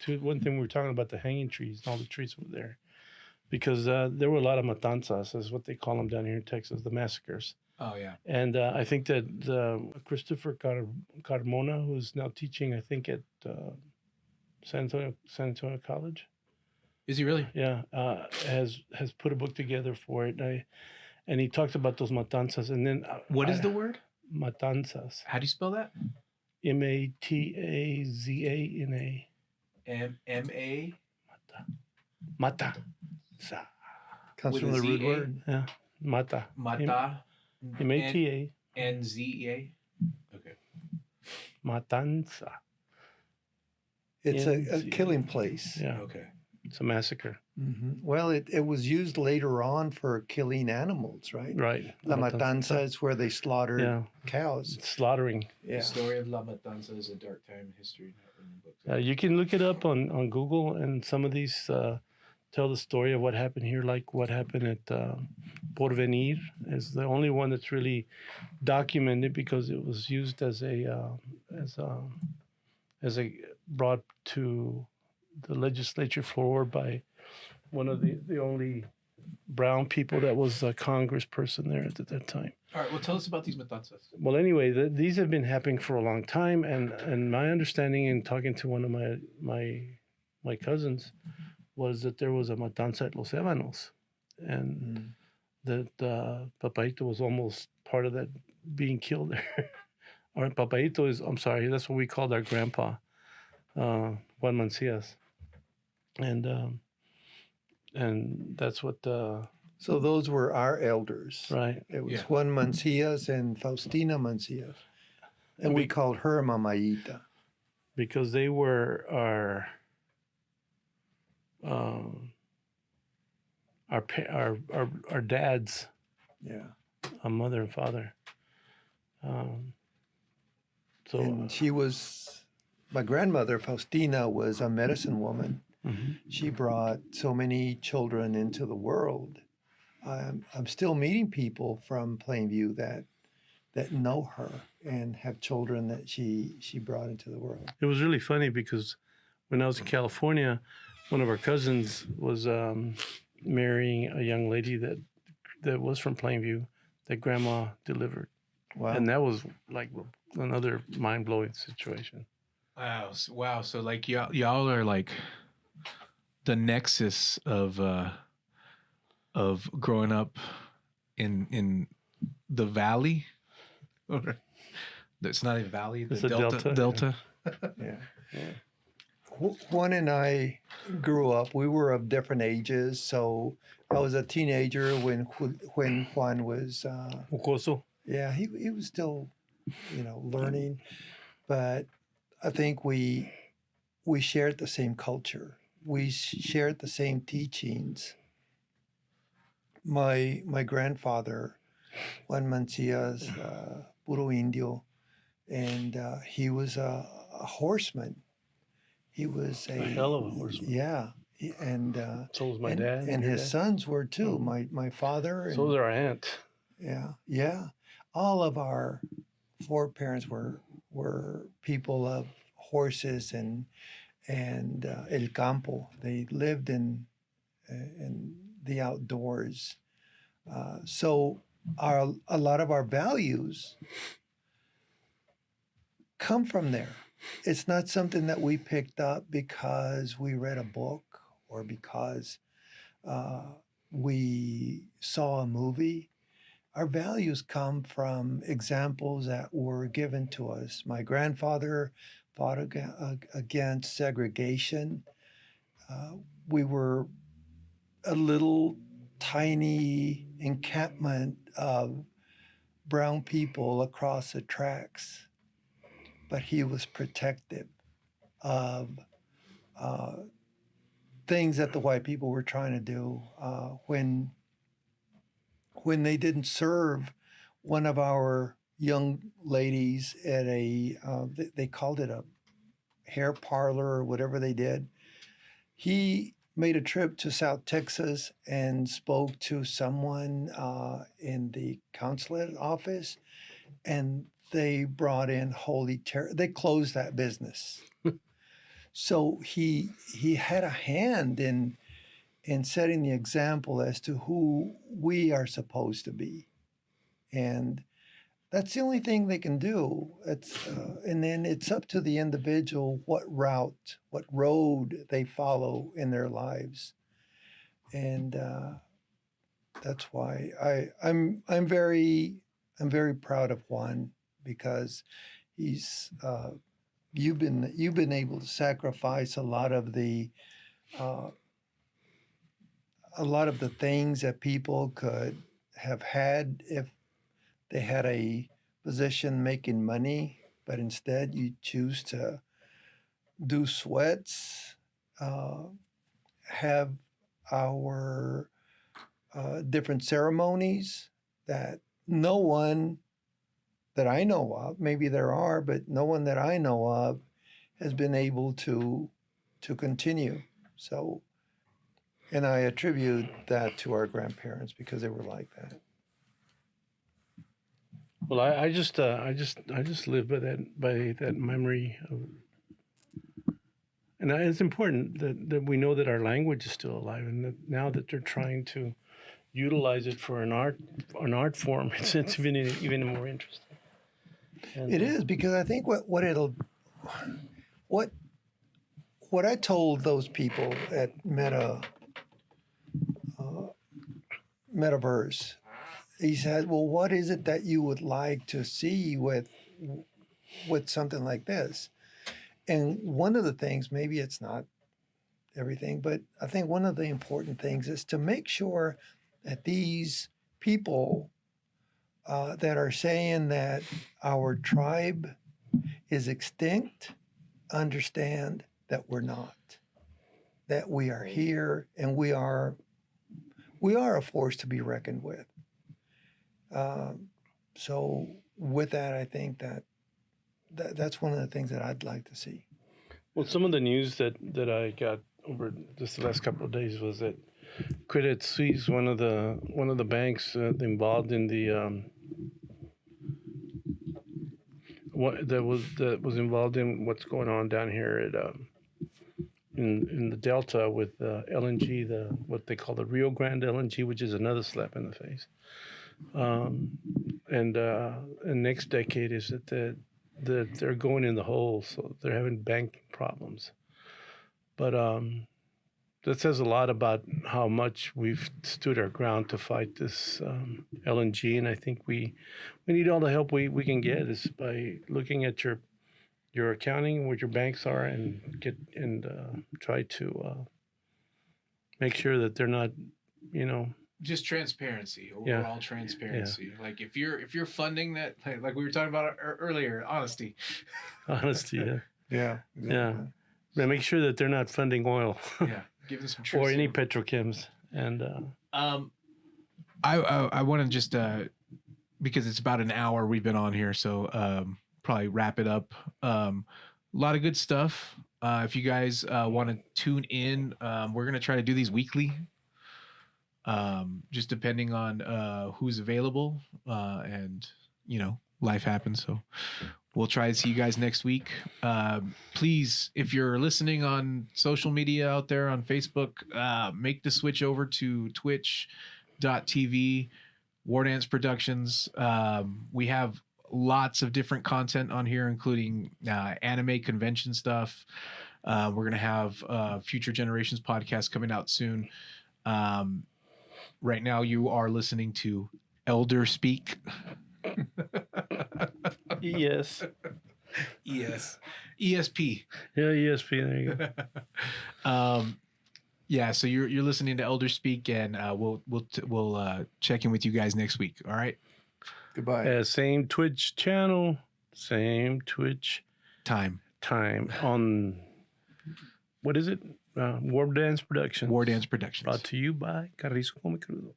to one thing we were talking about, the hanging trees and all the trees over there, because there were a lot of matanzas, is what they call them down here in Texas, the massacres. Oh yeah. And I think that Christopher Carmona, who's now teaching, I think at San Antonio College, Is he really? yeah, has put a book together for it. And he talked about those matanzas, and then What is the word? matanzas? How do you spell that? Matazana. M-A Mata. Comes with from a the root Z-A? word. Yeah, mata. Mata. Mata. N-Z-E-A. Okay. Matanza. It's a NZ. killing place. Yeah, Okay. it's a massacre. Well, it was used later on for killing animals, right? Right. La Matanza is where they slaughtered Yeah, cows. slaughtering. Yeah. The story of La Matanza is a dark time in history. Not in the books. You can look it up on Google, and some of these tell the story of what happened here, like what happened at Porvenir is the only one that's really documented because it was used as a brought to the legislature floor by one of the only brown people that was a congressperson there at that time. All right. Well, tell us about these matanzas. Well, anyway, these have been happening for a long time, and my understanding in talking to one of my cousins was that there was a matanza at Los Ébanos, and that Papaito was almost part of that being killed there. Or Papaito is, I'm sorry, that's what we called our grandpa, Juan Mancias, and that's what So those were our elders. right. It was Yeah. Juan Mancias and Faustina Mancias. And we called her Mamayita. Because they were our dads, Yeah. our mother and father. So And she was, my grandmother, Faustina, was a medicine woman. mhm. She brought so many children into the world. I'm still meeting people from Plainview that know her and have children that she brought into the world. It was really funny because when I was in California, one of our cousins was marrying a young lady that was from Plainview that grandma delivered. Wow. And that was like another mind-blowing situation. Wow. So like y'all are like the nexus of growing up in the valley. It's not a valley. It's The a delta, Yeah. Juan and I grew up. We were of different ages. So I was a teenager when Juan was. Ucoso. Yeah, he was still, learning, but I think we shared the same culture. We shared the same teachings. My grandfather, Juan Mancias, Puro Indio, and he was a horseman. He was A hell of a horseman. Yeah, and So was my and, dad. and your his dad. sons were too. My father. So was our aunt. Yeah. All of our foreparents were people of horses and el campo. They lived in the outdoors. So a lot of our values come from there. It's not something that we picked up because we read a book or because we saw a movie. Our values come from examples that were given to us. My grandfather fought against segregation. We were a little tiny encampment of brown people across the tracks, but he was protective of things that the white people were trying to do when they didn't serve one of our young ladies at they called it a hair parlor or whatever they did. He made a trip to South Texas and spoke to someone in the consulate office, and they brought in holy terror. They closed that business. So he had a hand in setting the example as to who we are supposed to be, and that's the only thing they can do. And then it's up to the individual what road they follow in their lives, and that's why I'm very proud of Juan, because he's you've been able to sacrifice uh, a lot of the things that people could have had if they had a position making money, but instead you choose to do sweats, uh, have our different ceremonies that no one that I know of, maybe there are, but no one that I know of has been able to continue. So, and I attribute that to our grandparents because they were like that. Well, I just live by that memory of, and it's important that we know that our language is still alive, and that now that they're trying to utilize it for an art form, it's even more interesting. And, It is, because I think what I told those people at Metaverse, he said, "Well, what is it that you would like to see with something like this?" And one of the things, maybe it's not everything, but I think one of the important things is to make sure that these people that are saying that our tribe is extinct understand that we're not, that we are here, and we are a force to be reckoned with. So with that, I think that's one of the things that I'd like to see. well, some of the news that I got over just the last couple of days was that Credit Suisse, one of the banks involved in the that was involved in what's going on down here at in the Delta with LNG, what they call the Rio Grande LNG, which is another slap in the face. And next decade is that they're going in the hole, so they're having banking problems. But that says a lot about how much we've stood our ground to fight this LNG, and I think we need all the help we can get is by looking at your accounting, what your banks are, and try to make sure that they're not, Just transparency, Yeah. overall transparency. Like if you're funding that, like we were talking about earlier, honesty. honesty. Yeah. Yeah. Yeah. But make sure that they're not funding oil Yeah, give them some truth. or any petrochems. And I want to just because it's about an hour we've been on here, so probably wrap it up. A lot of good stuff. If you guys want to tune in, we're gonna try to do these weekly. Just depending on who's available, and life happens. So we'll try to see you guys next week. Please, if you're listening on social media out there on Facebook, make the switch over to twitch.tv, War Dance Productions. We have lots of different content on here, including anime convention stuff. We're going to have Future Generations podcast coming out soon. Right now you are listening to Elder Speak. yes. ESP. Yeah, ESP. There you go. Yeah, so you're listening to Elder Speak, and we'll check in with you guys next week. All right. Goodbye. Same Twitch channel, same Twitch Time on, what is it? War Dance Productions. War Dance Productions. Brought to you by Carrizo Come Crudo.